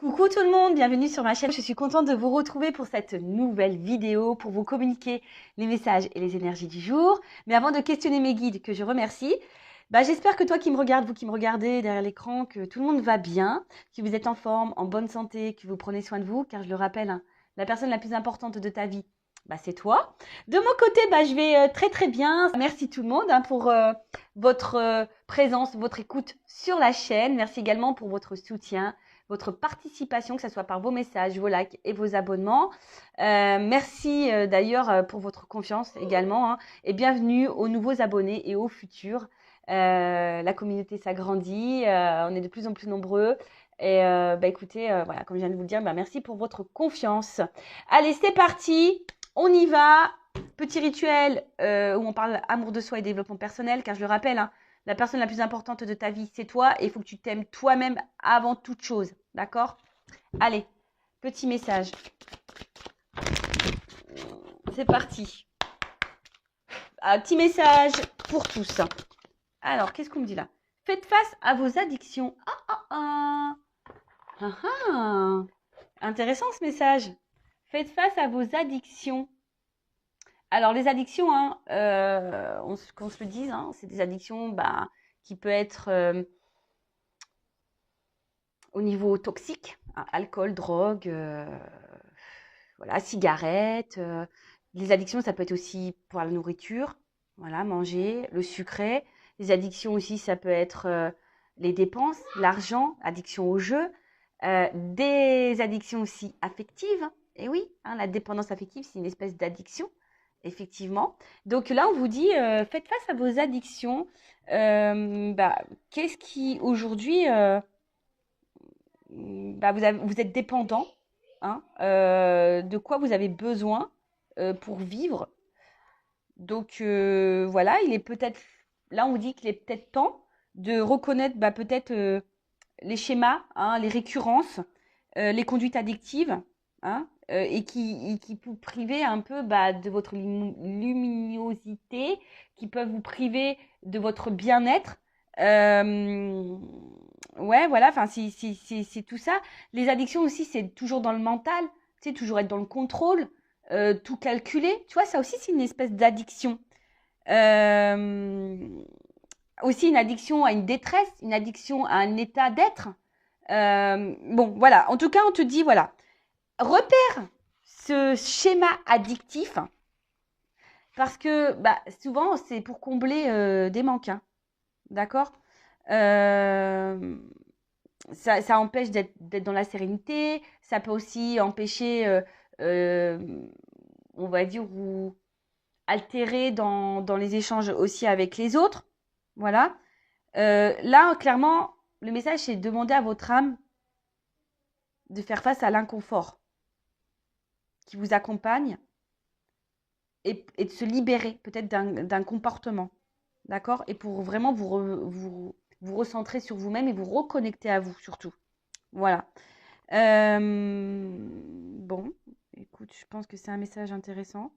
Coucou tout le monde, bienvenue sur ma chaîne. Je suis contente de vous retrouver pour cette nouvelle vidéo pour vous communiquer les messages et les énergies du jour. Mais avant de questionner mes guides, que je remercie, j'espère que toi qui me regardes, vous qui me regardez derrière l'écran, que tout le monde va bien, que vous êtes en forme, en bonne santé, que vous prenez soin de vous, car je le rappelle, hein, la personne la plus importante de ta vie, c'est toi. De mon côté, je vais très très bien. Merci tout le monde pour votre présence, votre écoute sur la chaîne. Merci également pour votre soutien, votre participation, que ce soit par vos messages, vos likes et vos abonnements. Merci d'ailleurs pour votre confiance également, hein, et bienvenue aux nouveaux abonnés et aux futurs. La communauté s'agrandit, on est de plus en plus nombreux. Et écoutez, voilà, comme je viens de vous le dire, merci pour votre confiance. Allez, c'est parti, on y va. Petit rituel où on parle amour de soi et développement personnel, car je le rappelle, hein, la personne la plus importante de ta vie, c'est toi, et il faut que tu t'aimes toi-même avant toute chose. D'accord? Allez, petit message. C'est parti. Un petit message pour tous. Alors, qu'est-ce qu'on me dit là? Faites face à vos addictions. Intéressant ce message. Faites face à vos addictions. Alors, les addictions, qu'on se le dise, hein, c'est des addictions qui peuvent être au niveau toxique, hein, alcool, drogue, voilà, cigarettes. Les addictions, ça peut être aussi pour la nourriture, voilà, manger, le sucré. Les addictions aussi, ça peut être les dépenses, l'argent, addiction au jeu. Des addictions aussi affectives. Et oui, hein, la dépendance affective, c'est une espèce d'addiction, effectivement. Donc là, on vous dit, faites face à vos addictions. Qu'est-ce qui, aujourd'hui, vous êtes dépendant, hein, de quoi vous avez besoin pour vivre. Donc voilà, il est peut-être, là on vous dit qu'il est peut-être temps de reconnaître peut-être les schémas, hein, les récurrences, les conduites addictives, hein, et qui peuvent priver un peu de votre luminosité, qui peuvent vous priver de votre bien-être. Ouais, voilà, enfin, c'est tout ça. Les addictions aussi, c'est toujours dans le mental, tu sais, toujours être dans le contrôle, tout calculer. Tu vois, ça aussi, c'est une espèce d'addiction. Aussi une addiction à une détresse, une addiction à un état d'être. Bon, voilà. En tout cas, on te dit, voilà, repère ce schéma addictif parce que souvent, c'est pour combler des manques. Hein. D'accord? Ça empêche d'être dans la sérénité. Ça peut aussi empêcher, on va dire, ou altérer dans les échanges aussi avec les autres. Voilà. Là, clairement, le message, c'est de demander à votre âme de faire face à l'inconfort qui vous accompagne et de se libérer peut-être d'un comportement. D'accord? Et pour vraiment vous recentrer sur vous-même et vous reconnecter à vous surtout. Voilà. Bon, écoute, je pense que c'est un message intéressant.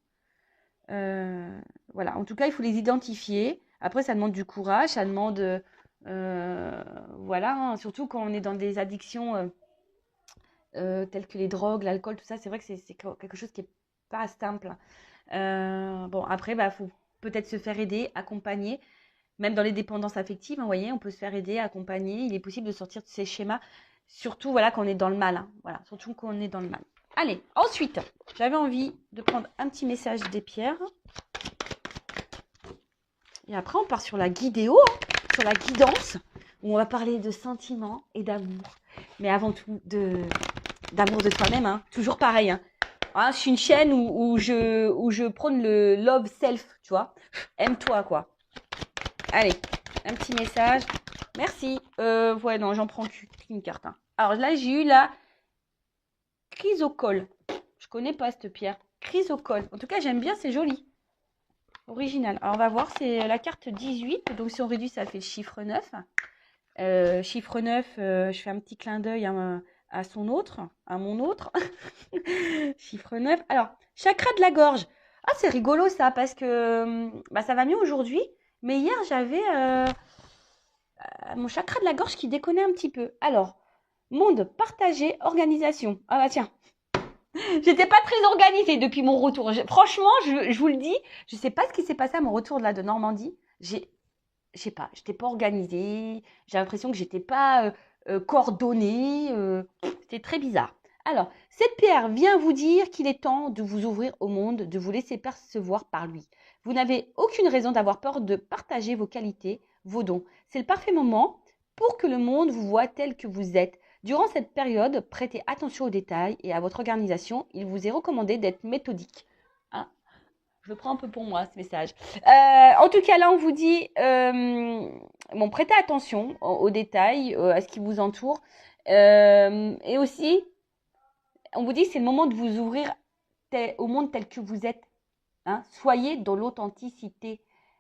Voilà. En tout cas, il faut les identifier. Après, ça demande du courage, ça demande... voilà, hein, surtout quand on est dans des addictions telles que les drogues, l'alcool, tout ça, c'est vrai que c'est quelque chose qui n'est pas simple. Bon, après, il faut peut-être se faire aider, accompagner. Même dans les dépendances affectives, hein, vous voyez, on peut se faire aider, accompagner. Il est possible de sortir de ces schémas, surtout voilà, quand on est dans le mal. Hein, voilà, surtout quand on est dans le mal. Allez, ensuite, j'avais envie de prendre un petit message des pierres. Et après, on part sur la guidéo, hein, sur la guidance, où on va parler de sentiments et d'amour. Mais avant tout, d'amour de soi-même, hein, toujours pareil. Hein. Hein, je suis une chaîne où je prône le love self, tu vois. Aime-toi, quoi. Allez, un petit message. Merci. Ouais, non, j'en prends qu'une carte. Hein. Alors là, j'ai eu la chrysocole. Je connais pas cette pierre. Chrysocole. En tout cas, j'aime bien, c'est joli. Original. Alors, on va voir, c'est la carte 18. Donc, si on réduit, ça fait le chiffre 9. Chiffre 9, je fais un petit clin d'œil à son autre, à mon autre. Chiffre 9. Alors, chakra de la gorge. Ah, c'est rigolo ça, parce que ça va mieux aujourd'hui. Mais hier, j'avais mon chakra de la gorge qui déconnait un petit peu. Alors, Monde partagé, organisation. Ah bah tiens, j'étais pas très organisée depuis mon retour. Franchement, je vous le dis, je sais pas ce qui s'est passé à mon retour de Normandie. Je sais pas, j'étais pas organisée. J'ai l'impression que j'étais pas coordonnée. C'était très bizarre. Alors, cette pierre vient vous dire qu'il est temps de vous ouvrir au monde, de vous laisser percevoir par lui. Vous n'avez aucune raison d'avoir peur de partager vos qualités, vos dons. C'est le parfait moment pour que le monde vous voie tel que vous êtes. Durant cette période, prêtez attention aux détails et à votre organisation. Il vous est recommandé d'être méthodique. Hein, je le prends un peu pour moi, ce message. En tout cas, là, on vous dit, bon, prêtez attention aux détails, à ce qui vous entoure. Et aussi, on vous dit que c'est le moment de vous ouvrir au monde tel que vous êtes. Hein. Soyez dans l'authenticité.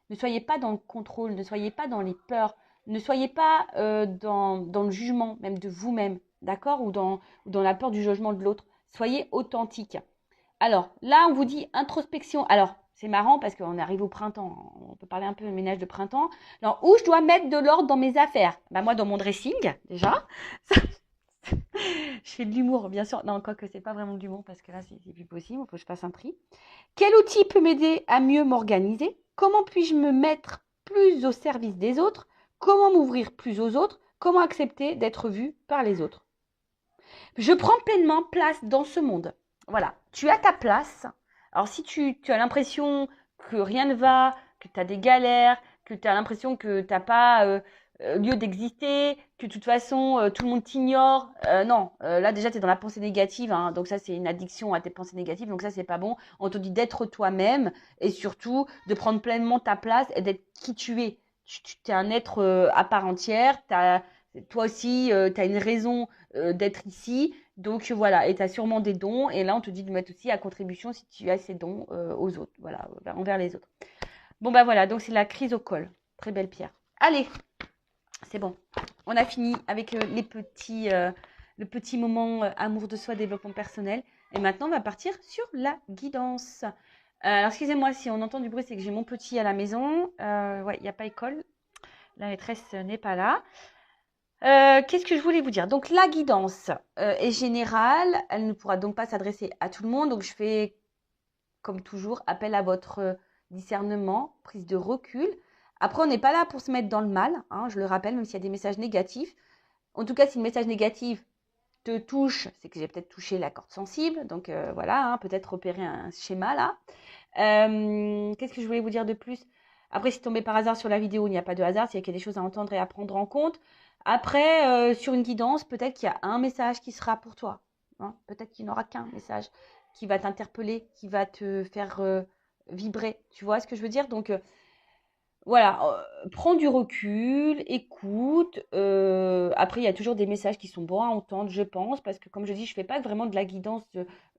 Ne soyez pas dans le contrôle, ne soyez pas dans les peurs, ne soyez pas dans le jugement même de vous-même, d'accord, ou dans la peur du jugement de l'autre. Soyez authentique. Alors, là, on vous dit introspection. Alors, c'est marrant parce qu'on arrive au printemps. On peut parler un peu de ménage de printemps. Alors, où je dois mettre de l'ordre dans mes affaires? Bah, moi, dans mon dressing, déjà. Je fais de l'humour, bien sûr. Non, quoique, c'est pas vraiment de l'humour parce que là, c'est plus possible. Il faut que je fasse un tri. Quel outil peut m'aider à mieux m'organiser? Comment puis-je me mettre plus au service des autres? Comment m'ouvrir plus aux autres? Comment accepter d'être vu par les autres? Je prends pleinement place dans ce monde. Voilà, tu as ta place. Alors si tu as l'impression que rien ne va, que tu as des galères, que tu as l'impression que tu n'as pas lieu d'exister, que de toute façon tout le monde t'ignore, non, là déjà tu es dans la pensée négative, hein, donc ça c'est une addiction à tes pensées négatives, donc ça c'est pas bon. On te dit d'être toi-même et surtout de prendre pleinement ta place et d'être qui tu es. Tu es un être à part entière, toi aussi tu as une raison d'être ici. Donc voilà, et tu as sûrement des dons. Et là, on te dit de mettre aussi à contribution si tu as ces dons aux autres, voilà, envers les autres. Bon, bah voilà, donc c'est la crise au col. Très belle pierre. Allez, c'est bon. On a fini avec le petit moment amour de soi, développement personnel. Et maintenant, on va partir sur la guidance. Alors, excusez-moi si on entend du bruit, c'est que j'ai mon petit à la maison. Ouais, il n'y a pas école. La maîtresse n'est pas là. Qu'est-ce que je voulais vous dire? Donc, la guidance est générale. Elle ne pourra donc pas s'adresser à tout le monde. Donc, je fais, comme toujours, appel à votre discernement, prise de recul. Après, on n'est pas là pour se mettre dans le mal. Hein, je le rappelle, même s'il y a des messages négatifs. En tout cas, si le message négatif te touche, c'est que j'ai peut-être touché la corde sensible. Donc, voilà, hein, peut-être repérer un schéma là. Qu'est-ce que je voulais vous dire de plus? Après, si tombez par hasard sur la vidéo, il n'y a pas de hasard. S'il y a des choses à entendre et à prendre en compte. Après, sur une guidance, peut-être qu'il y a un message qui sera pour toi. Hein. Peut-être qu'il n'y en aura qu'un message qui va t'interpeller, qui va te faire vibrer. Tu vois ce que je veux dire? Donc, voilà, prends du recul, écoute. Après, il y a toujours des messages qui sont bons à entendre, je pense, parce que comme je dis, je fais pas vraiment de la guidance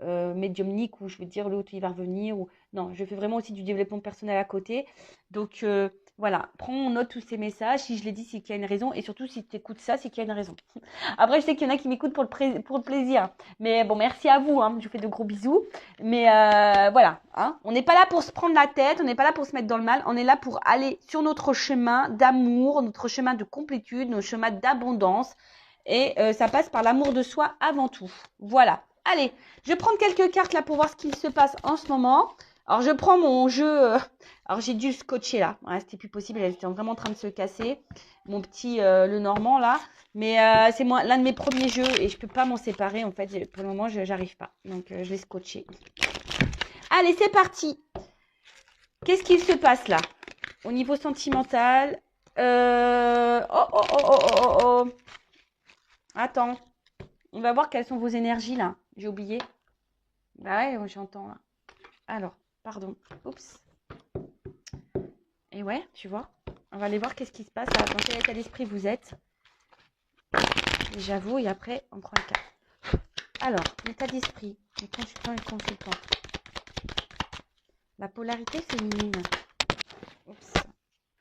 médiumnique où je vais te dire l'autre il va revenir. Non, je fais vraiment aussi du développement personnel à côté. Donc voilà, prends en note tous ces messages. Si je l'ai dit, c'est qu'il y a une raison. Et surtout, si tu écoutes ça, c'est qu'il y a une raison. Après, je sais qu'il y en a qui m'écoutent pour le plaisir. Mais bon, merci à vous. Hein, je vous fais de gros bisous. Mais voilà, hein, on n'est pas là pour se prendre la tête, on n'est pas là pour se mettre dans le mal, on est là pour aller sur notre chemin d'amour, notre chemin de complétude, notre chemin d'abondance. Et ça passe par l'amour de soi avant tout. Voilà. Allez, je vais prendre quelques cartes là pour voir ce qui se passe en ce moment. Alors, je prends mon jeu. Alors, j'ai dû le scotcher là. Ouais, c'était plus possible, elle était vraiment en train de se casser. Mon petit le Normand là. Mais c'est l'un de mes premiers jeux et je peux pas m'en séparer. En fait, pour le moment, je n'arrive pas. Donc, je vais scotcher. Allez, c'est parti. Qu'est-ce qu'il se passe là? Au niveau sentimental. Oh. Attends. On va voir quelles sont vos énergies là. J'ai oublié. Bah ouais, j'entends là. Alors, pardon. Oups. Et ouais, tu vois. On va aller voir qu'est-ce qui se passe. Dans quel état d'esprit vous êtes. J'avoue, et après, on prend le cas. Alors, l'état d'esprit. Les consultants et consultantes. La polarité féminine. Oups.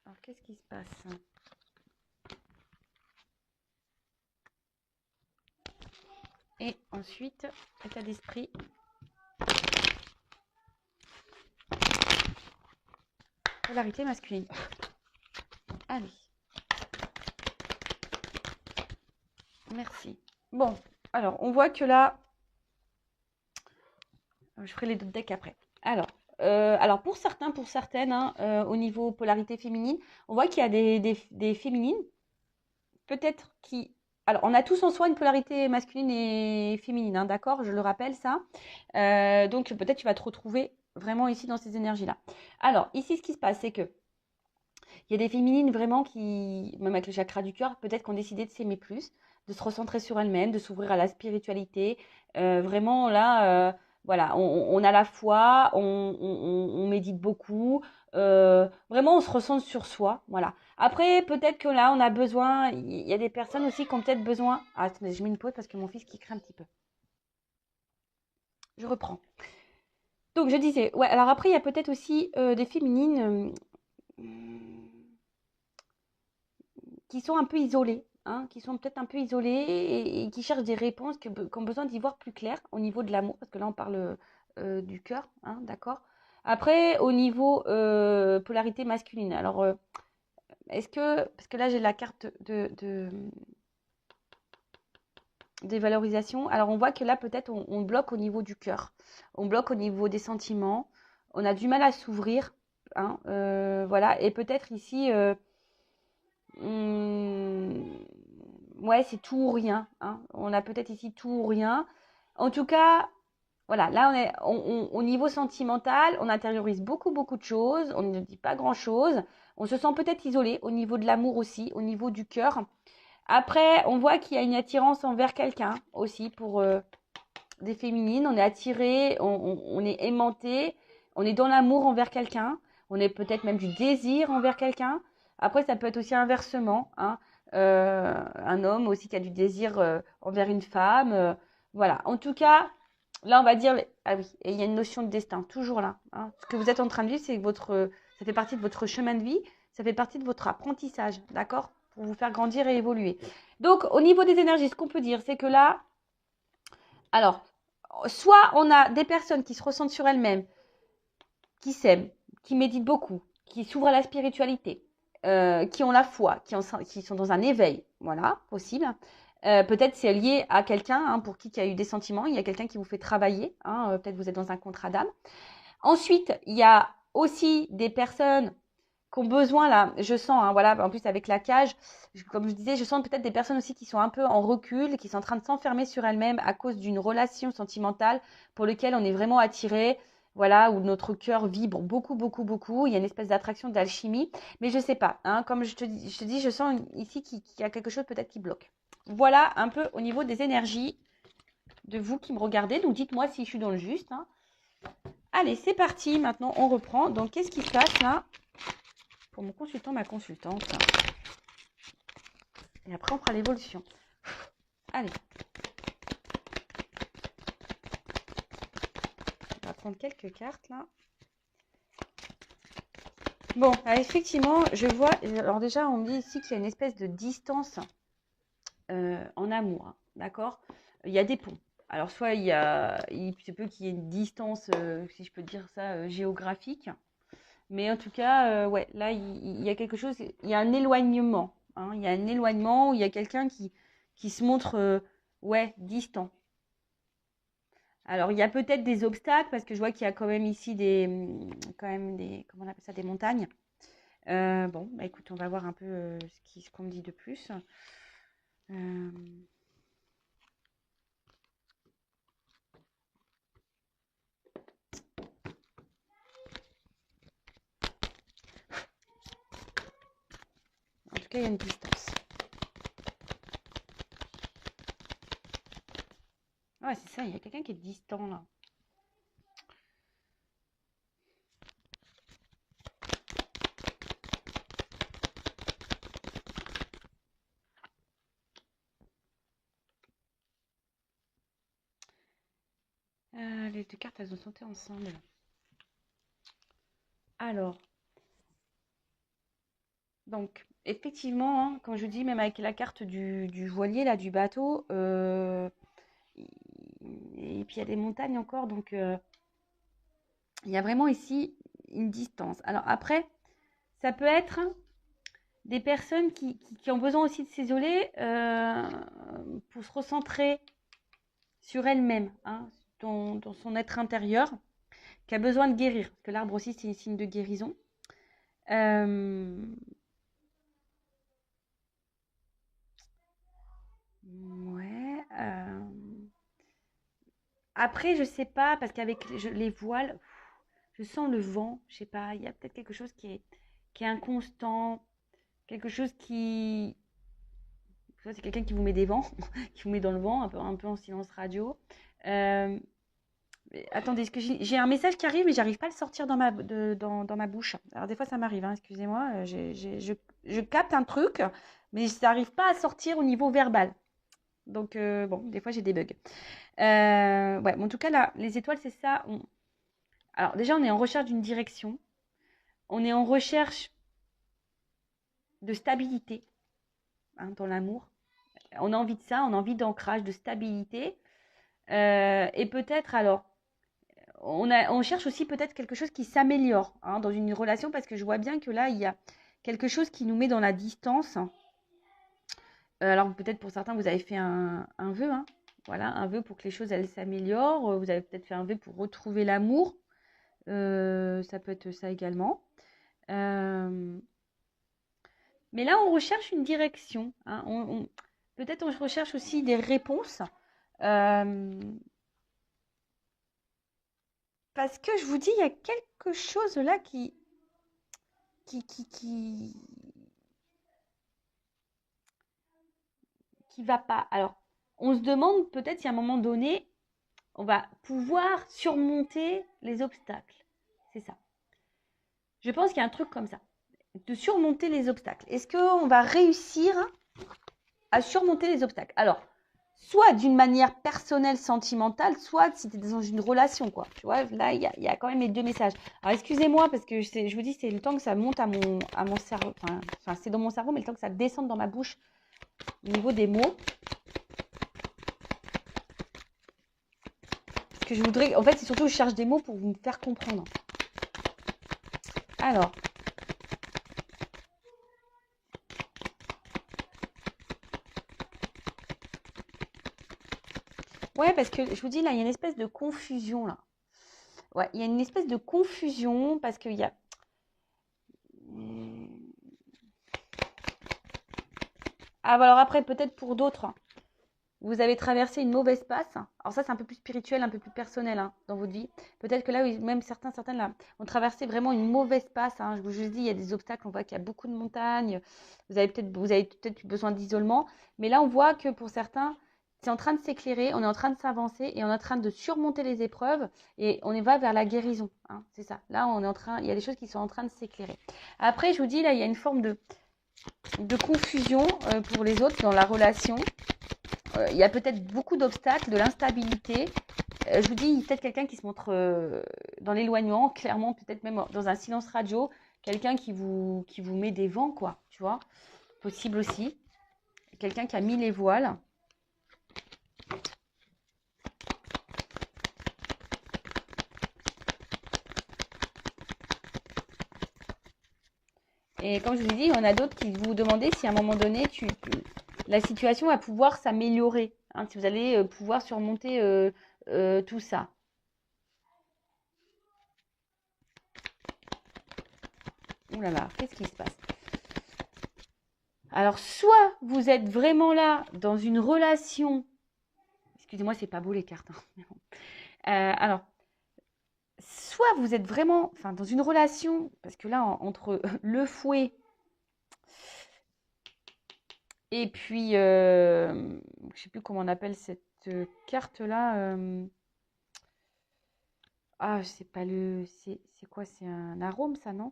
Alors, qu'est-ce qui se passe? Et ensuite, état d'esprit. Polarité masculine. Allez. Merci. Bon, alors, on voit que là, je ferai les deux decks après. Alors pour certains, pour certaines, hein, au niveau polarité féminine, on voit qu'il y a des féminines, peut-être qui... Alors, on a tous en soi une polarité masculine et féminine, hein, d'accord? Je le rappelle, ça. Donc, peut-être tu vas te retrouver vraiment ici dans ces énergies-là. Alors, ici, ce qui se passe, c'est que il y a des féminines vraiment qui, même avec le chakra du cœur, peut-être qu'on décidé de s'aimer plus, de se recentrer sur elles-mêmes, de s'ouvrir à la spiritualité. Vraiment, là, voilà, on a la foi, on médite beaucoup. Vraiment, on se recentre sur soi. Voilà. Après, peut-être que là, on a besoin. Il y a des personnes aussi qui ont peut-être besoin. Ah, attendez, je mets une pause parce que mon fils qui crie un petit peu. Je reprends. Donc, je disais, ouais, alors après, il y a peut-être aussi des féminines. Qui sont un peu isolés, hein, qui sont peut-être un peu isolés et qui cherchent des réponses, qui ont besoin d'y voir plus clair au niveau de l'amour, parce que là on parle du cœur, hein, d'accord. Après, au niveau polarité masculine, alors est-ce que, parce que là j'ai la carte des valorisations, alors on voit que là peut-être on bloque au niveau du cœur, on bloque au niveau des sentiments, on a du mal à s'ouvrir, hein, voilà, et peut-être ici... Mmh, ouais, c'est tout ou rien, hein. On a peut-être ici tout ou rien. En tout cas, voilà, là on est au niveau sentimental, on intériorise beaucoup, beaucoup de choses, on ne dit pas grand-chose. On se sent peut-être isolé au niveau de l'amour aussi, au niveau du cœur. Après, on voit qu'il y a une attirance envers quelqu'un aussi pour des féminines. On est attiré, on est aimanté, on est dans l'amour envers quelqu'un. On est peut-être même du désir envers quelqu'un. Après, ça peut être aussi inversement, hein. Un homme aussi qui a du désir envers une femme. Voilà. En tout cas, là, on va dire, ah oui, et il y a une notion de destin, toujours là, hein. Ce que vous êtes en train de vivre, c'est votre, ça fait partie de votre chemin de vie, ça fait partie de votre apprentissage, d'accord? Pour vous faire grandir et évoluer. Donc, au niveau des énergies, ce qu'on peut dire, c'est que là, alors, soit on a des personnes qui se ressentent sur elles-mêmes, qui s'aiment, qui méditent beaucoup, qui s'ouvrent à la spiritualité, qui ont la foi, qui sont dans un éveil, voilà, possible. Peut-être c'est lié à quelqu'un, hein, pour qui il y a eu des sentiments, il y a quelqu'un qui vous fait travailler, hein, peut-être vous êtes dans un contrat d'âme. Ensuite, il y a aussi des personnes qui ont besoin, là, je sens, hein, voilà, en plus avec la cage, comme je disais, je sens peut-être des personnes aussi qui sont un peu en recul, qui sont en train de s'enfermer sur elles-mêmes à cause d'une relation sentimentale pour laquelle on est vraiment attiré, voilà, où notre cœur vibre beaucoup, beaucoup, beaucoup. Il y a une espèce d'attraction, d'alchimie, mais je sais pas, hein, comme je te dis, je sens ici qu'il y a quelque chose peut-être qui bloque. Voilà un peu au niveau des énergies de vous qui me regardez, donc dites-moi si je suis dans le juste, hein. Allez, c'est parti, maintenant on reprend. Donc qu'est-ce qui se passe là pour mon consultant, ma consultante? Et après, on fera l'évolution. Allez. On va prendre quelques cartes, là. Bon, effectivement, je vois... Alors déjà, on me dit ici qu'il y a une espèce de distance en amour, hein, d'accord? Il y a des ponts. Alors, soit il se peut qu'il y ait une distance, si je peux dire ça, géographique. Mais en tout cas, ouais, là, il y a quelque chose... Il y a un éloignement, hein. Il y a un éloignement où il y a quelqu'un qui se montre, ouais, distant. Alors, il y a peut-être des obstacles parce que je vois qu'il y a quand même ici quand même des, comment on appelle ça, des montagnes. Bon, bah écoute, on va voir un peu ce qu'on me dit de plus. Euh, En tout cas, il y a une distance. Ouais, c'est ça, il y a quelqu'un qui est distant là. Les deux cartes, elles ont sauté ensemble. Alors, donc, effectivement, hein, quand je dis, même avec la carte du voilier, là, du bateau, et puis il y a des montagnes encore, donc il y a vraiment ici une distance. Alors après, ça peut être des personnes qui ont besoin aussi de s'isoler pour se recentrer sur elle-même, hein, dans son être intérieur, qui a besoin de guérir. Parce que l'arbre aussi, c'est un signe de guérison. Ouais. Après, je sais pas, parce qu'avec les voiles, je sens le vent. Je sais pas, il y a peut-être quelque chose qui est inconstant, quelque chose qui. Ça, c'est quelqu'un qui vous met des vents, qui vous met dans le vent, un peu en silence radio. Euh, Attendez, est-ce que j'ai un message qui arrive, mais j'arrive pas à le sortir dans dans ma bouche. Alors des fois, ça m'arrive, hein, excusez-moi. Je capte un truc, mais ça n'arrive pas à sortir au niveau verbal. Donc, bon, des fois, j'ai des bugs. Ouais, mais en tout cas, là, les étoiles, c'est ça. Alors déjà, on est en recherche d'une direction. On est en recherche de stabilité, hein, dans l'amour. On a envie de ça, on a envie d'ancrage, de stabilité. Et peut-être, alors, on cherche aussi peut-être quelque chose qui s'améliore, hein, dans une relation, parce que je vois bien que là, il y a quelque chose qui nous met dans la distance. Alors peut-être pour certains, vous avez fait un vœu, hein, voilà, un vœu pour que les choses elles s'améliorent. Vous avez peut-être fait un vœu pour retrouver l'amour. Ça peut être ça également. Euh, mais là, on recherche une direction, hein. Peut-être on recherche aussi des réponses. Euh, Parce que je vous dis, il y a quelque chose là qui, qui, qui, qui va pas. Alors, on se demande peut-être si à un moment donné, on va pouvoir surmonter les obstacles. C'est ça. Je pense qu'il y a un truc comme ça, de surmonter les obstacles. Est-ce qu'on va réussir à surmonter les obstacles? Alors, soit d'une manière personnelle, sentimentale, soit si tu es dans une relation, quoi. Tu vois, là, il y a quand même les deux messages. Alors, excusez-moi, parce que je vous dis, c'est le temps que ça monte à mon cerveau. Enfin, c'est dans mon cerveau, mais le temps que ça descende dans ma bouche au niveau des mots. Parce que je voudrais... En fait, c'est surtout que je cherche des mots pour vous me faire comprendre. Alors... Ouais, parce que je vous dis, là, il y a une espèce de confusion, là. Ouais, il y a une espèce de confusion parce qu'il y a... Ah, bah alors après, peut-être pour d'autres, vous avez traversé une mauvaise passe. Alors ça, c'est un peu plus spirituel, un peu plus personnel, hein, dans votre vie. Peut-être que là, oui, même certaines là, ont traversé vraiment une mauvaise passe, hein. Je vous dis, il y a des obstacles, on voit qu'il y a beaucoup de montagnes. Vous avez peut-être besoin d'isolement. Mais là, on voit que pour certains, c'est en train de s'éclairer, on est en train de s'avancer et on est en train de surmonter les épreuves et on va vers la guérison, hein, c'est ça. Là, il y a des choses qui sont en train de s'éclairer. Après, je vous dis, là, il y a une forme de confusion pour les autres dans la relation. Il y a peut-être beaucoup d'obstacles, de l'instabilité. Je vous dis, peut-être quelqu'un qui se montre dans l'éloignement, clairement, peut-être même dans un silence radio, quelqu'un qui vous met des vents, quoi, tu vois. Possible aussi. Quelqu'un qui a mis les voiles. Et comme je vous ai dit, il y en a d'autres qui vous demandaient si à un moment donné, la situation va pouvoir s'améliorer, hein, si vous allez pouvoir surmonter tout ça. Ouh là là, qu'est-ce qui se passe? Alors, soit vous êtes vraiment là dans une relation. Excusez-moi, c'est pas beau les cartes, hein. Alors, soit vous êtes vraiment dans une relation, parce que là, entre le fouet et puis, je ne sais plus comment on appelle cette carte-là. Ah, c'est pas le. C'est quoi? C'est un arôme, ça, non?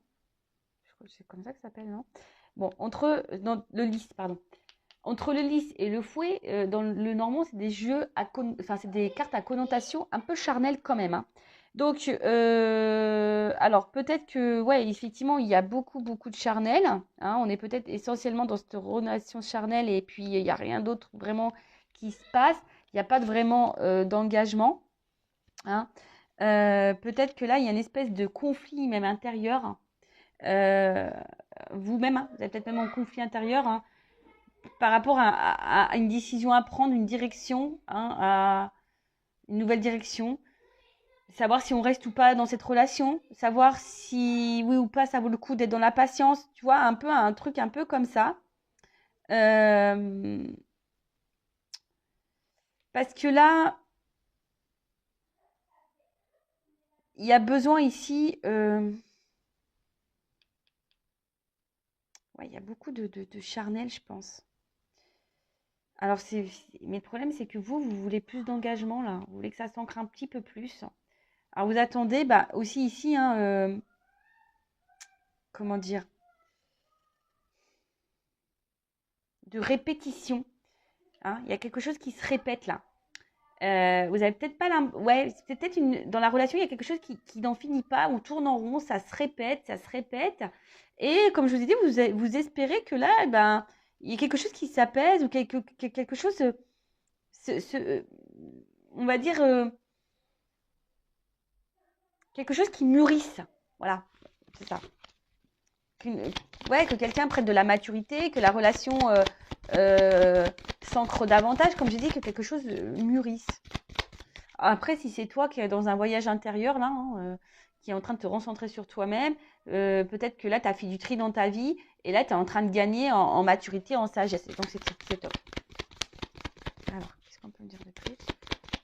Je crois que c'est comme ça que ça s'appelle, non? Bon, dans le lys, pardon. Entre le lys et le fouet, dans le normand, c'est des c'est des cartes à connotation un peu charnelle quand même, hein. Donc, alors peut-être que, ouais, effectivement, il y a beaucoup, beaucoup de charnel, hein. On est peut-être essentiellement dans cette relation charnelle et puis il n'y a rien d'autre vraiment qui se passe. Il n'y a pas vraiment d'engagement, hein. Peut-être que là, il y a une espèce de conflit même intérieur. vous-même, hein, vous êtes peut-être même en conflit intérieur, hein, par rapport à une décision à prendre, une direction, hein, à une nouvelle direction. Savoir si on reste ou pas dans cette relation, savoir si oui ou pas ça vaut le coup d'être dans la patience, tu vois, un peu un truc un peu comme ça. Euh, Parce que là, il y a besoin ici, ouais, il y a beaucoup de charnel, je pense. Alors, mais le problème, c'est que vous voulez plus d'engagement, là. Vous voulez que ça s'ancre un petit peu plus. Alors, vous attendez, bah, aussi ici, hein, comment dire, de répétition. Hein. Il y a quelque chose qui se répète, là. Vous avez peut-être pas ouais, c'est peut-être dans la relation, il y a quelque chose qui n'en finit pas, on tourne en rond, ça se répète, ça se répète. Et comme je vous ai dit, vous espérez que là, eh ben, il y a quelque chose qui s'apaise ou quelque chose, on va dire, quelque chose qui mûrisse. Voilà, c'est ça. Ouais, que quelqu'un prenne de la maturité, que la relation s'ancre davantage, comme j'ai dit, que quelque chose mûrisse. Après, si c'est toi qui es dans un voyage intérieur, là, hein, qui est en train de te recentrer sur toi-même, peut-être que là, tu as fait du tri dans ta vie et là, tu es en train de gagner en maturité, en sagesse. Et donc, c'est top. Alors, qu'est-ce qu'on peut me dire de plus?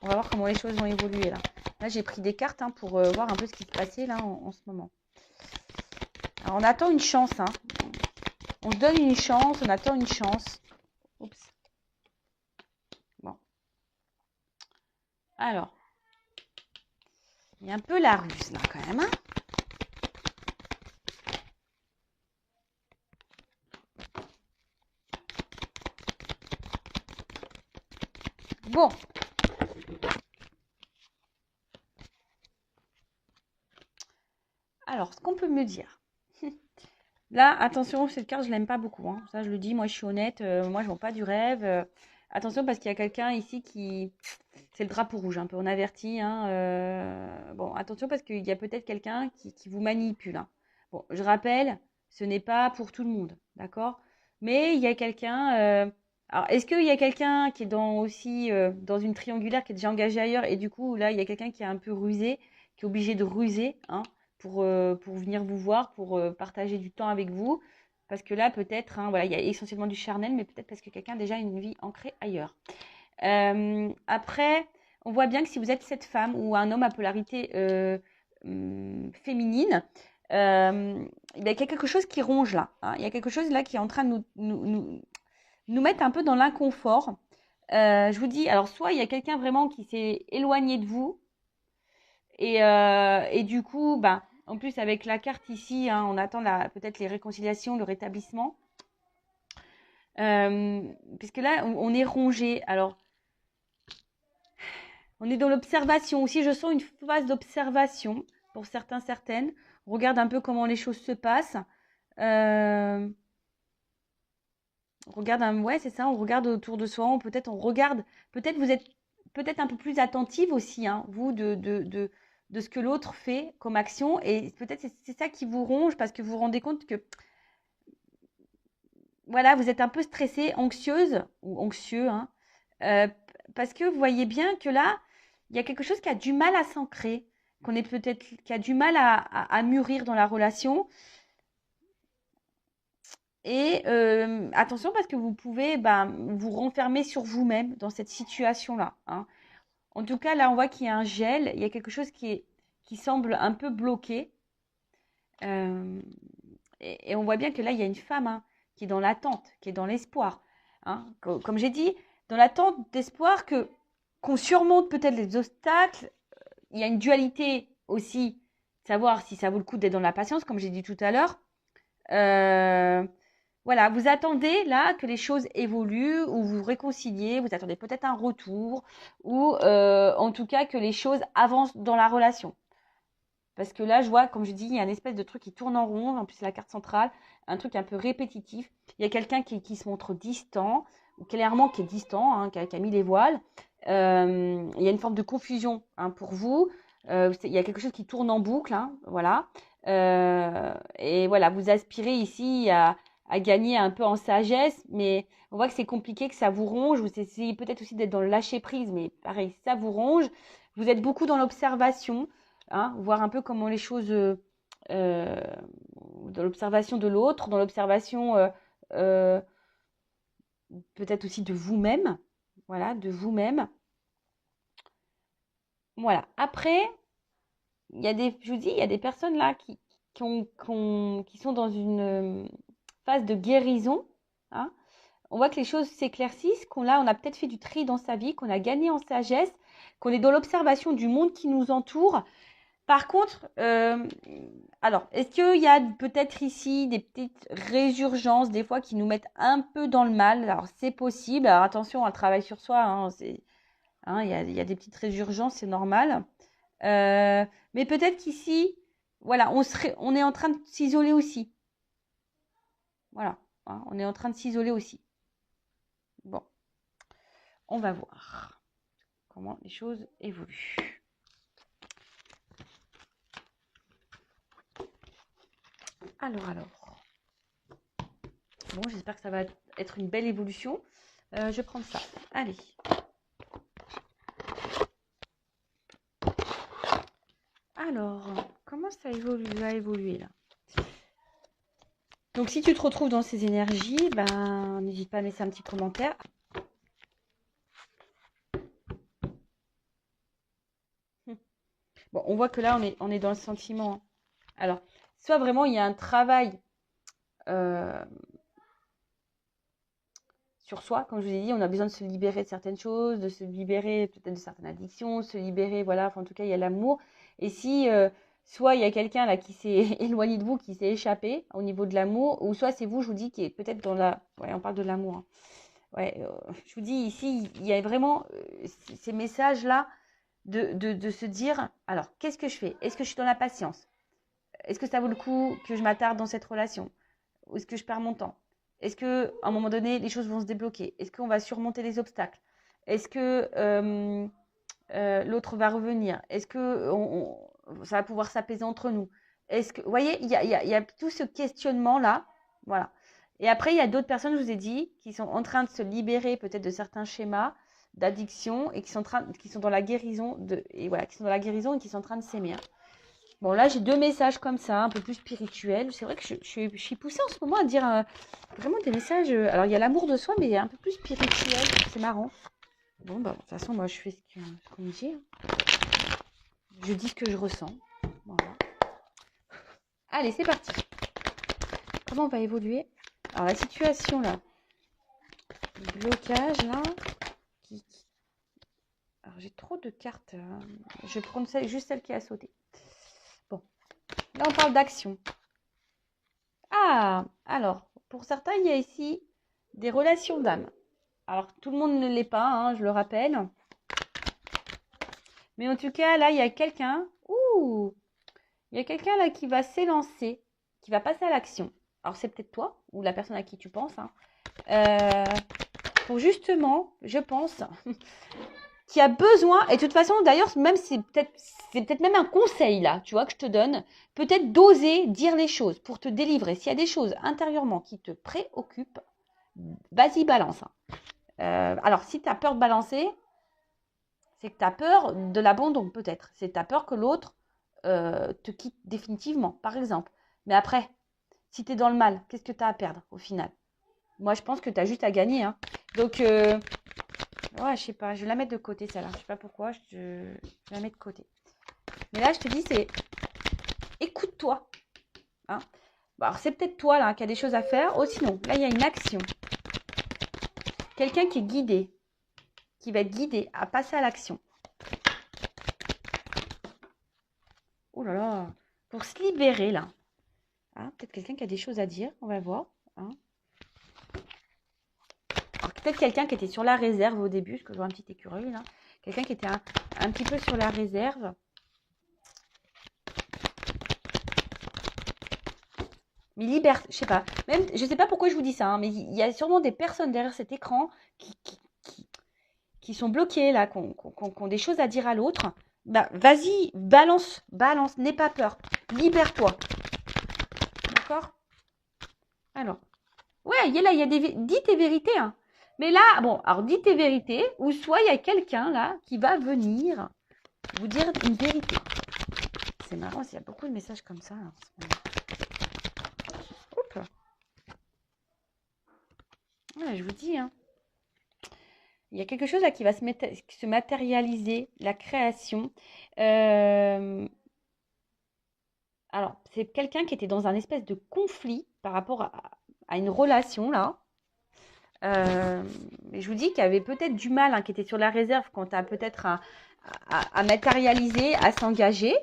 On va voir comment les choses vont évoluer là. Là, j'ai pris des cartes hein, pour voir un peu ce qui se passait là en ce moment. Alors, on attend une chance. Hein. On se donne une chance, on attend une chance. Oups. Bon. Alors, il y a un peu la ruse là quand même. Hein. Bon. Alors, ce qu'on peut me dire. Là, attention, cette carte, je l'aime pas beaucoup. Hein. Ça, je le dis, moi, je suis honnête. Moi, je vends pas du rêve. Attention, parce qu'il y a quelqu'un ici qui... C'est le drapeau rouge, un peu, on avertit. Hein, bon, attention, parce qu'il y a peut-être quelqu'un qui vous manipule. Hein. Bon, je rappelle, ce n'est pas pour tout le monde, d'accord? Mais il y a quelqu'un... Alors, est-ce qu'il y a quelqu'un qui est aussi dans une triangulaire, qui est déjà engagé ailleurs, et du coup, là, il y a quelqu'un qui est un peu rusé, qui est obligé de ruser, hein, pour venir vous voir, pour partager du temps avec vous. Parce que là, peut-être, hein, voilà, il y a essentiellement du charnel, mais peut-être parce que quelqu'un a déjà une vie ancrée ailleurs. Après, on voit bien que si vous êtes cette femme ou un homme à polarité féminine, il y a quelque chose qui ronge là. Hein. Il y a quelque chose là qui est en train de nous mettre un peu dans l'inconfort. Je vous dis, alors soit il y a quelqu'un vraiment qui s'est éloigné de vous, et du coup, ben, en plus avec la carte ici, hein, on attend peut-être les réconciliations, le rétablissement. Puisque là, on est rongé. Alors, on est dans l'observation. Aussi, je sens une phase d'observation pour certains, certaines. On regarde un peu comment les choses se passent. On regarde, ouais, c'est ça. On regarde autour de soi. On regarde. Peut-être vous êtes peut-être un peu plus attentive aussi, hein, vous, de ce que l'autre fait comme action. Et peut-être c'est ça qui vous ronge parce que vous vous rendez compte que voilà, vous êtes un peu stressée, anxieuse ou anxieux, hein, euh, parce que vous voyez bien que là, il y a quelque chose qui a du mal à s'ancrer, qui a du mal à mûrir dans la relation. Et attention parce que vous pouvez vous renfermer sur vous-même dans cette situation-là. Hein. En tout cas, là, on voit qu'il y a un gel, il y a quelque chose qui semble un peu bloqué. Euh, et on voit bien que là, il y a une femme hein, qui est dans l'attente, qui est dans l'espoir. Hein. Comme j'ai dit, dans l'attente d'espoir qu'on surmonte peut-être les obstacles. Il y a une dualité aussi, savoir si ça vaut le coup d'être dans la patience, comme j'ai dit tout à l'heure. Voilà, vous attendez là que les choses évoluent ou vous réconciliez, vous attendez peut-être un retour ou en tout cas que les choses avancent dans la relation. Parce que là, je vois, comme je dis, il y a une espèce de truc qui tourne en rond. En plus, c'est la carte centrale, un truc un peu répétitif. Il y a quelqu'un qui se montre distant, ou clairement qui est distant, hein, qui a mis les voiles. Il y a une forme de confusion hein, pour vous. Il y a quelque chose qui tourne en boucle, hein, voilà. Et voilà, vous aspirez ici à gagner un peu en sagesse, mais on voit que c'est compliqué, que ça vous ronge. Vous essayez peut-être aussi d'être dans le lâcher-prise, mais pareil, ça vous ronge. Vous êtes beaucoup dans l'observation, hein, voir un peu comment les choses, dans l'observation de l'autre, dans l'observation euh, peut-être aussi de vous-même. Voilà, de vous-même. Voilà. Après, il y a je vous dis, il y a des personnes là qui sont dans une phase de guérison, hein. On voit que les choses s'éclaircissent, on a peut-être fait du tri dans sa vie, qu'on a gagné en sagesse, qu'on est dans l'observation du monde qui nous entoure. Par contre, alors, est-ce qu'il y a peut-être ici des petites résurgences, des fois, qui nous mettent un peu dans le mal? Alors, c'est possible. Alors, attention, on travaille sur soi, hein, il y a des petites résurgences, c'est normal. Mais peut-être qu'ici, voilà, on est en train de s'isoler aussi. Voilà, hein, on est en train de s'isoler aussi. Bon, on va voir comment les choses évoluent. Alors. Bon, j'espère que ça va être une belle évolution. Je vais prendre ça. Allez. Alors, comment ça va évoluer là? Donc, si tu te retrouves dans ces énergies, ben, n'hésite pas à laisser un petit commentaire. Bon, on voit que là, on est dans le sentiment. Alors, soit vraiment, il y a un travail sur soi, comme je vous ai dit, on a besoin de se libérer de certaines choses, de se libérer peut-être de certaines addictions, se libérer, voilà, enfin, en tout cas, il y a l'amour. Et si, soit il y a quelqu'un là qui s'est éloigné de vous, qui s'est échappé au niveau de l'amour, ou soit c'est vous, je vous dis, qui est peut-être dans la... Ouais, on parle de l'amour. Hein. Ouais, je vous dis, ici, il y a vraiment ces messages-là de se dire, alors, qu'est-ce que je fais? Est-ce que je suis dans la patience? Est-ce que ça vaut le coup que je m'attarde dans cette relation? Ou est-ce que je perds mon temps? Est-ce qu'à un moment donné, les choses vont se débloquer? Est-ce qu'on va surmonter les obstacles? Est-ce que l'autre va revenir? Est-ce que ça va pouvoir s'apaiser entre nous? Est-ce que, vous voyez, il y a tout ce questionnement-là. Voilà. Et après, il y a d'autres personnes, je vous ai dit, qui sont en train de se libérer peut-être de certains schémas d'addiction et qui sont dans la guérison qui sont dans la guérison et qui sont en train de s'aimer. Bon, là, j'ai deux messages comme ça, un peu plus spirituels. C'est vrai que je suis poussée en ce moment à dire vraiment des messages. Alors, il y a l'amour de soi, mais un peu plus spirituel. C'est marrant. Bon, bah, de toute façon, moi, je fais ce qu'on me dit. Je dis ce que je ressens. Voilà. Allez, c'est parti. Comment on va évoluer? Alors, la situation, là. Le blocage, là. Alors, j'ai trop de cartes. Je vais prendre juste celle qui a sauté. Bon. Là, on parle d'action. Ah, alors, pour certains, il y a ici des relations d'âme. Alors, tout le monde ne l'est pas, hein, je le rappelle. Mais en tout cas, là, il y a quelqu'un. Ouh! Il y a quelqu'un là qui va s'élancer, qui va passer à l'action. Alors, c'est peut-être toi ou la personne à qui tu penses. Hein, pour justement, je pense, qui a besoin, et de toute façon, d'ailleurs, même c'est peut-être même un conseil là, tu vois, que je te donne, peut-être d'oser dire les choses pour te délivrer. S'il y a des choses intérieurement qui te préoccupent, vas-y, balance. Alors, si tu as peur de balancer, c'est que tu as peur de l'abandon, peut-être. C'est que tu as peur que l'autre te quitte définitivement, par exemple. Mais après, si tu es dans le mal, qu'est-ce que tu as à perdre au final? Moi, je pense que tu as juste à gagner. Hein. Donc, ouais, je sais pas, je vais la mettre de côté, celle-là. Je sais pas pourquoi, je vais la mettre de côté. Mais là, je te dis, c'est écoute-toi. Hein. Bon, alors, c'est peut-être toi, là, qui a des choses à faire. Oh, sinon, là, il y a une action. Quelqu'un qui est guidé, qui va être guidé à passer à l'action. Oh là là, pour se libérer, là. Hein, peut-être quelqu'un qui a des choses à dire, on va voir. Hein. Peut-être quelqu'un qui était sur la réserve au début, parce que je vois un petit écureuil là. Quelqu'un qui était un petit peu sur la réserve. Mais libère, je sais pas. Même, je sais pas pourquoi je vous dis ça, hein, mais il y a sûrement des personnes derrière cet écran qui sont bloquées là, qui ont des choses à dire à l'autre. Bah, vas-y, balance, n'aie pas peur. Libère-toi. D'accord? Alors, ouais, là, il y a dis tes vérités, hein. Mais là, bon, alors dis tes vérités, ou soit il y a quelqu'un là qui va venir vous dire une vérité. C'est marrant, il y a beaucoup de messages comme ça. En ce moment. Oups. Ouais, je vous dis, hein. Il y a quelque chose là qui va se matérialiser, la création. Alors, c'est quelqu'un qui était dans un espèce de conflit par rapport à une relation là. Je vous dis qu'il y avait peut-être du mal, hein, qui était sur la réserve quant à peut-être à matérialiser, à s'engager.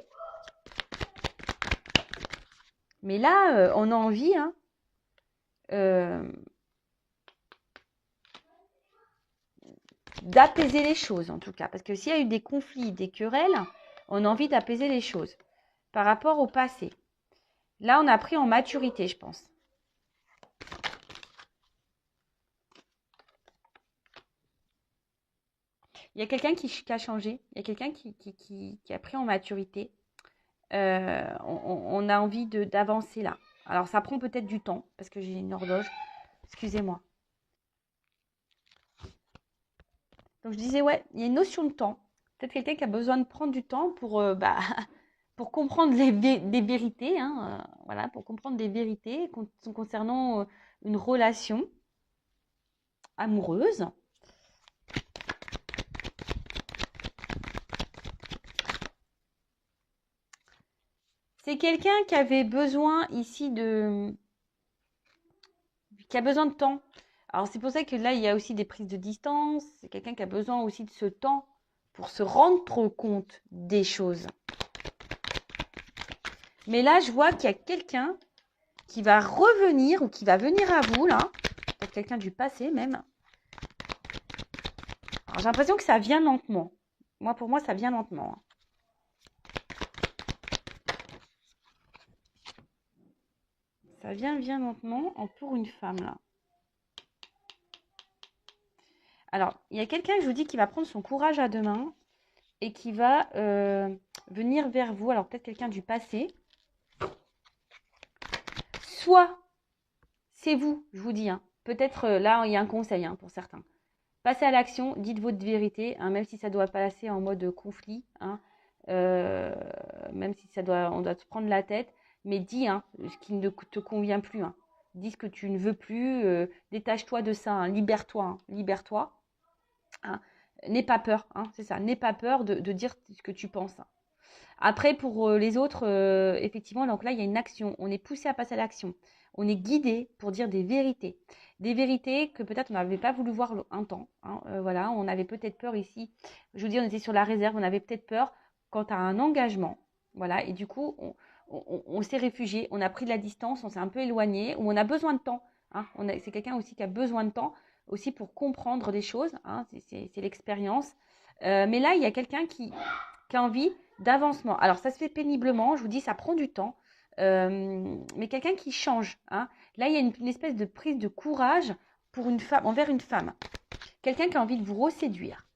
Mais là, on a envie, hein, d'apaiser les choses en tout cas. Parce que s'il y a eu des conflits, des querelles, on a envie d'apaiser les choses par rapport au passé. Là, on a pris en maturité, je pense. Il y a quelqu'un qui a changé. Il y a quelqu'un qui a pris en maturité. On a envie d'avancer là. Alors, ça prend peut-être du temps parce que j'ai une horloge. Excusez-moi. Donc, je disais, ouais, il y a une notion de temps. Peut-être quelqu'un qui a besoin de prendre du temps pour comprendre des vérités. Hein, voilà, pour comprendre des vérités concernant une relation amoureuse. C'est quelqu'un qui avait besoin ici qui a besoin de temps. Alors c'est pour ça que là, il y a aussi des prises de distance. C'est quelqu'un qui a besoin aussi de ce temps pour se rendre compte des choses. Mais là, je vois qu'il y a quelqu'un qui va revenir ou qui va venir à vous, là. Peut-être quelqu'un du passé même. Alors j'ai l'impression que ça vient lentement. Pour moi, ça vient lentement. Ça vient lentement pour une femme, là. Alors, il y a quelqu'un, je vous dis, qui va prendre son courage à deux mains et qui va venir vers vous. Alors, peut-être quelqu'un du passé. Soit, c'est vous, je vous dis. Hein. Peut-être, là, il y a un conseil pour certains. Passez à l'action, dites votre vérité, hein, même si ça doit passer en mode conflit. Hein, même si on doit se prendre la tête. Mais dis ce qui ne te convient plus. Hein. Dis ce que tu ne veux plus. Détache-toi de ça. Hein, libère-toi. Hein, libère-toi. Hein. N'aie pas peur, hein, c'est ça. N'aie pas peur de dire ce que tu penses. Hein. Après, pour les autres, effectivement, donc là, il y a une action. On est poussé à passer à l'action. On est guidé pour dire des vérités. Des vérités que peut-être on n'avait pas voulu voir un temps. Hein, voilà, on avait peut-être peur ici. Je vous dis, on était sur la réserve. On avait peut-être peur quant à un engagement. Voilà, et du coup, on s'est réfugié. On a pris de la distance. On s'est un peu éloigné. Ou on a besoin de temps. Hein, c'est quelqu'un aussi qui a besoin de temps aussi pour comprendre des choses. Hein, c'est l'expérience. Mais là, il y a quelqu'un qui a envie d'avancement. Alors, ça se fait péniblement. Je vous dis, ça prend du temps. Mais quelqu'un qui change. Hein. Là, il y a une espèce de prise de courage pour une femme, envers une femme. Quelqu'un qui a envie de vous reséduire.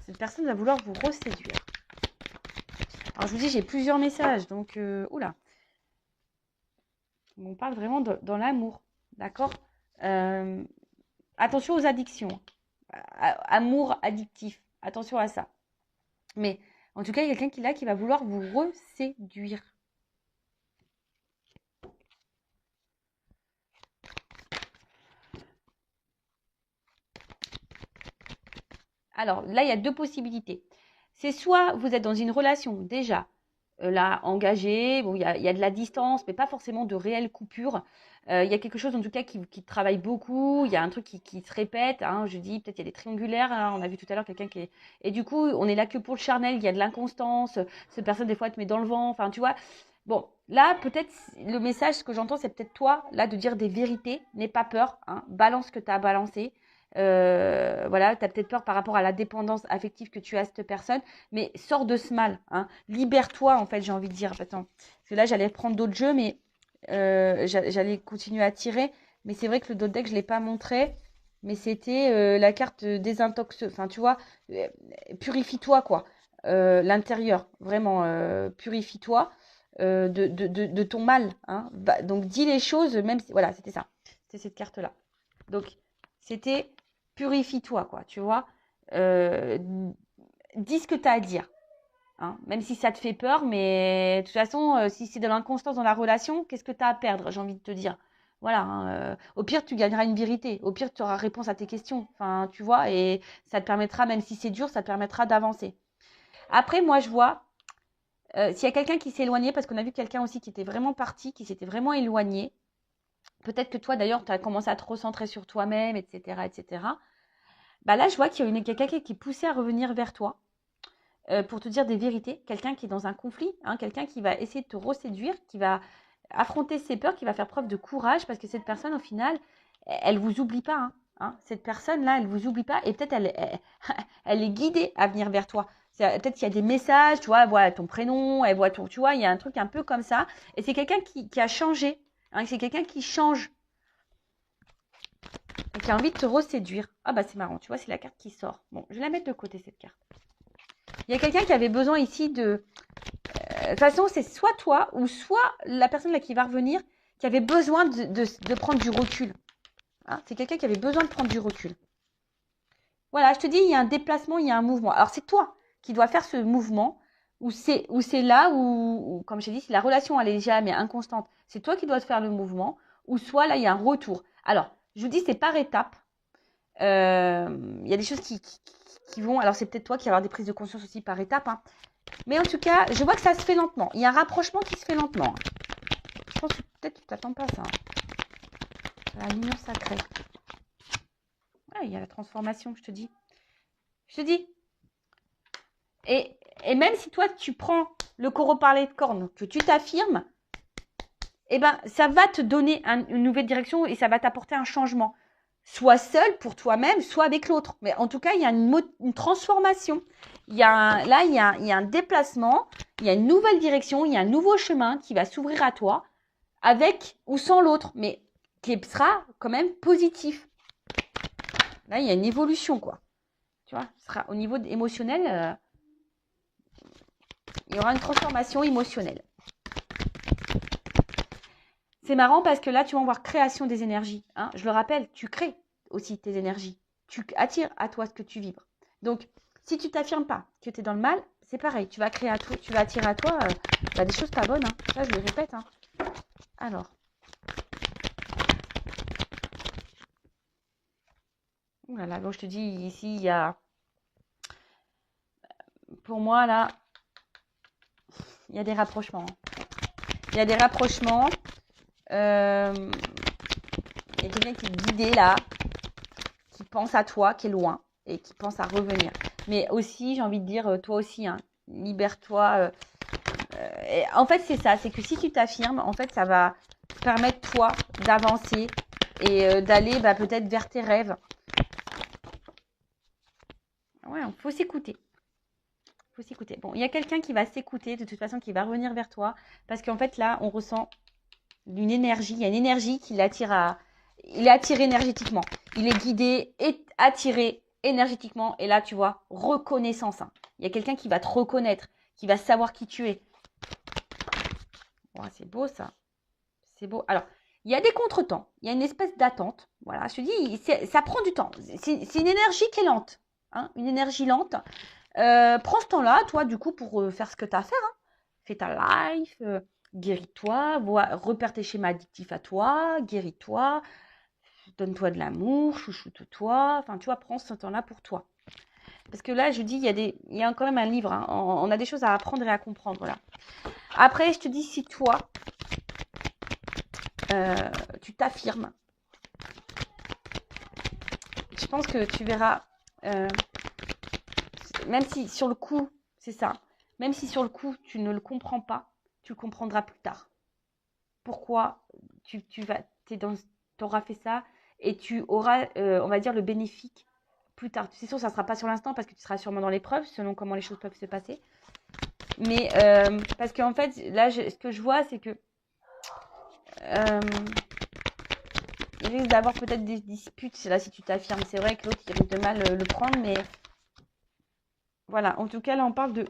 Cette personne va vouloir vous reséduire. Alors, je vous dis, j'ai plusieurs messages. Donc, oula. On parle vraiment dans l'amour. D'accord Attention aux addictions. Amour addictif. Attention à ça. Mais en tout cas, il y a quelqu'un qui va vouloir vous reséduire. Alors là, il y a deux possibilités. C'est soit vous êtes dans une relation déjà là engagée, bon, il y a de la distance, mais pas forcément de réelle coupure. Il y a quelque chose en tout cas qui travaille beaucoup, il y a un truc qui se répète. Hein, je dis peut-être il y a des triangulaires, hein, on a vu tout à l'heure quelqu'un qui est... Et du coup, on est là que pour le charnel, il y a de l'inconstance, cette personne des fois te met dans le vent, enfin tu vois. Bon, là peut-être le message, ce que j'entends, c'est peut-être toi, là, de dire des vérités, n'aie pas peur, hein, balance ce que tu as à balancer. Voilà, tu as peut-être peur par rapport à la dépendance affective que tu as à cette personne, mais sors de ce mal, hein. Libère-toi, en fait, j'ai envie de dire. Attends, parce que là, j'allais prendre d'autres jeux, mais j'allais continuer à tirer. Mais c'est vrai que le dos deck, je ne l'ai pas montré, mais c'était la carte désintox. Enfin, tu vois, purifie-toi, quoi. L'intérieur, vraiment, purifie-toi. de ton mal. Hein. Donc, dis les choses, même si... Voilà, c'était ça. C'était cette carte-là. Donc, c'était purifie-toi, quoi, tu vois. Dis ce que tu as à dire. Hein. Même si ça te fait peur, mais de toute façon, si c'est de l'inconstance dans la relation, qu'est-ce que tu as à perdre, j'ai envie de te dire. Voilà, hein, au pire, tu gagneras une vérité. Au pire, tu auras réponse à tes questions. Enfin, tu vois, et ça te permettra, même si c'est dur, ça te permettra d'avancer. Après, moi, je vois, s'il y a quelqu'un qui s'est éloigné, parce qu'on a vu quelqu'un aussi qui était vraiment parti, qui s'était vraiment éloigné, peut-être que toi, d'ailleurs, tu as commencé à te recentrer sur toi-même, etc., etc. Bah là, je vois qu'il y a quelqu'un qui est poussé à revenir vers toi pour te dire des vérités. Quelqu'un qui est dans un conflit, hein, quelqu'un qui va essayer de te reséduire, qui va affronter ses peurs, qui va faire preuve de courage, parce que cette personne, au final, elle vous oublie pas. Hein. Cette personne-là, elle vous oublie pas, et peut-être elle est guidée à venir vers toi. Peut-être qu'il y a des messages, tu vois, elle voit ton prénom, elle voit ton, tu vois, il y a un truc un peu comme ça. Et c'est quelqu'un qui a changé. Hein, c'est quelqu'un qui change et qui a envie de te reséduire. Ah bah c'est marrant, tu vois, c'est la carte qui sort. Bon, je vais la mettre de côté, cette carte. Il y a quelqu'un qui avait besoin ici de... De toute façon, c'est soit toi ou soit la personne là qui va revenir qui avait besoin de prendre du recul. Hein, c'est quelqu'un qui avait besoin de prendre du recul. Voilà, je te dis, il y a un déplacement, il y a un mouvement. Alors, c'est toi qui dois faire ce mouvement où c'est là où, comme j'ai dit, si la relation elle est jamais inconstante, c'est toi qui dois te faire le mouvement, ou soit là, il y a un retour. Alors, je vous dis, c'est par étapes. Il y a des choses qui vont... Alors, c'est peut-être toi qui vas avoir des prises de conscience aussi par étapes. Hein. Mais en tout cas, je vois que ça se fait lentement. Il y a un rapprochement qui se fait lentement. Je pense que peut-être tu t'attends pas à ça. La l'union sacrée. Ouais, il y a la transformation, je te dis. Je te dis. Et même si toi, tu prends le coraux parler de cornes, que tu t'affirmes, eh ben, ça va te donner une nouvelle direction et ça va t'apporter un changement. Soit seul pour toi-même, soit avec l'autre. Mais en tout cas, il y a une transformation. Il y a un déplacement, il y a une nouvelle direction, il y a un nouveau chemin qui va s'ouvrir à toi, avec ou sans l'autre, mais qui sera quand même positif. Là, il y a une évolution, quoi. Tu vois, ce sera au niveau émotionnel, il y aura une transformation émotionnelle. C'est marrant parce que là, tu vas voir création des énergies. Hein. Je le rappelle, tu crées aussi tes énergies. Tu attires à toi ce que tu vibres. Donc, si tu t'affirmes pas que tu es dans le mal, c'est pareil. Tu vas créer à toi, tu vas attirer à toi des choses pas bonnes. Hein. Ça, je le répète. Hein. Alors. Voilà, donc je te dis, ici, il y a... Pour moi, là, il y a des rapprochements. Il y a des rapprochements. Il y a quelqu'un qui est guidé là, qui pense à toi, qui est loin et qui pense à revenir. Mais aussi, j'ai envie de dire, toi aussi, hein, libère-toi. En fait, c'est ça, c'est que si tu t'affirmes, en fait, ça va permettre toi d'avancer et d'aller peut-être vers tes rêves. Ouais, il faut s'écouter. Faut s'écouter. Bon, il y a quelqu'un qui va s'écouter, de toute façon, qui va revenir vers toi. Parce qu'en fait, là, on ressent une énergie. Il y a une énergie qui l'attire à... Il est attiré énergétiquement. Il est guidé et attiré énergétiquement. Et là, tu vois, reconnaissance. Hein. Il y a quelqu'un qui va te reconnaître, qui va savoir qui tu es. Oh, c'est beau, ça. C'est beau. Alors, il y a des contretemps. Il y a une espèce d'attente. Voilà, je te dis, ça prend du temps. C'est une énergie qui est lente. Hein, une énergie lente. Prends ce temps-là, toi, du coup, pour faire ce que tu as à faire. Hein. Fais ta life, guéris-toi, repère tes schémas addictifs à toi, guéris-toi, donne-toi de l'amour, chouchoute-toi. Enfin, tu vois, prends ce temps-là pour toi. Parce que là, je dis, il y a quand même un livre. Hein. On a des choses à apprendre et à comprendre. Voilà. Après, je te dis, si toi, tu t'affirmes, je pense que tu verras, même si sur le coup, c'est ça, même si sur le coup, tu ne le comprends pas, tu le comprendras plus tard. Pourquoi tu auras fait ça et tu auras, on va dire, le bénéfice plus tard. C'est sûr, ça ne sera pas sur l'instant parce que tu seras sûrement dans l'épreuve, selon comment les choses peuvent se passer. Mais parce qu'en fait, là, ce que je vois, c'est que il risque d'avoir peut-être des disputes. Là, si tu t'affirmes, c'est vrai que l'autre, il risque de mal le prendre, mais voilà. En tout cas, là, on parle de...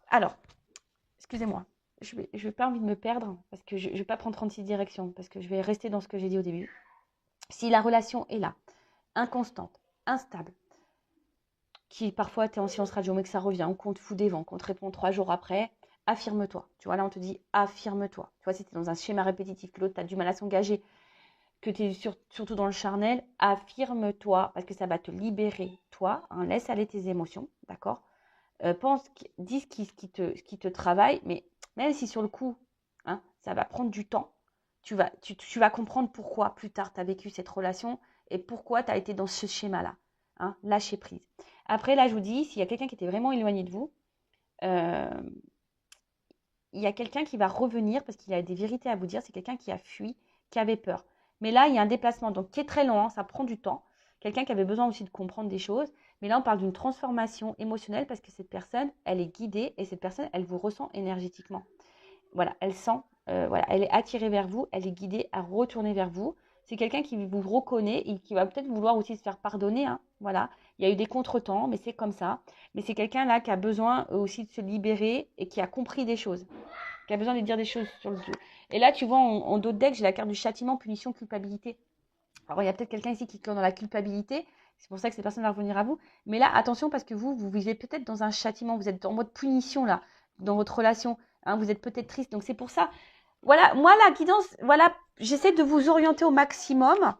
Alors, excusez-moi, je vais pas envie de me perdre parce que je vais pas prendre 36 directions parce que je vais rester dans ce que j'ai dit au début. Si la relation est là, inconstante, instable, qui parfois tu es en silence radio mais que ça revient, qu'on te fout des vents, qu'on te répond 3 jours après, affirme-toi. Tu vois, là on te dit affirme-toi. Tu vois, si tu es dans un schéma répétitif, que l'autre tu as du mal à s'engager, que tu es surtout dans le charnel, affirme-toi parce que ça va te libérer, toi. Hein, laisse aller tes émotions, d'accord? Dis ce qui te travaille, mais même si sur le coup, hein, ça va prendre du temps, tu vas comprendre pourquoi plus tard tu as vécu cette relation et pourquoi tu as été dans ce schéma-là. Hein, lâcher prise. Après, là, je vous dis, s'il y a quelqu'un qui était vraiment éloigné de vous, il y a quelqu'un qui va revenir parce qu'il a des vérités à vous dire. C'est quelqu'un qui a fui, qui avait peur. Mais là, il y a un déplacement donc qui est très long, hein, ça prend du temps. Quelqu'un qui avait besoin aussi de comprendre des choses. Mais là, on parle d'une transformation émotionnelle parce que cette personne, elle est guidée et cette personne, elle vous ressent énergétiquement. Voilà, elle sent, voilà, elle est attirée vers vous, elle est guidée à retourner vers vous. C'est quelqu'un qui vous reconnaît et qui va peut-être vouloir aussi se faire pardonner. Hein, voilà, il y a eu des contretemps, mais c'est comme ça. Mais c'est quelqu'un là qui a besoin aussi de se libérer et qui a compris des choses, qui a besoin de dire des choses sur le dos. Et là, tu vois, en dos de deck, j'ai la carte du châtiment, punition, culpabilité. Alors, il y a peut-être quelqu'un ici qui est dans la culpabilité. C'est pour ça que cette personne va revenir à vous. Mais là, attention, parce que vous vivez peut-être dans un châtiment. Vous êtes en mode punition, là, dans votre relation. Hein, vous êtes peut-être triste. Donc, c'est pour ça. Voilà, moi, la guidance, voilà, j'essaie de vous orienter au maximum.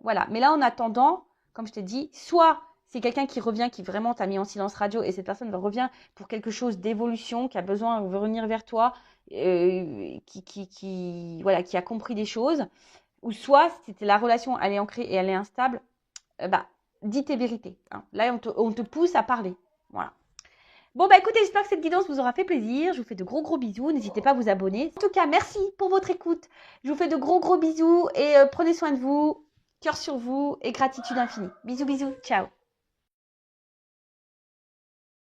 Voilà. Mais là, en attendant, comme je t'ai dit, soit c'est quelqu'un qui revient, qui vraiment t'a mis en silence radio et cette personne revient pour quelque chose d'évolution, qui a besoin de revenir vers toi, voilà, qui a compris des choses. Ou soit, si la relation, elle est ancrée et elle est instable, dis tes vérités. Hein. Là, on te pousse à parler. Voilà. Bon, écoutez, j'espère que cette guidance vous aura fait plaisir. Je vous fais de gros bisous. N'hésitez pas à vous abonner. En tout cas, merci pour votre écoute. Je vous fais de gros bisous et prenez soin de vous. Cœur sur vous et gratitude infinie. Bisous. Ciao.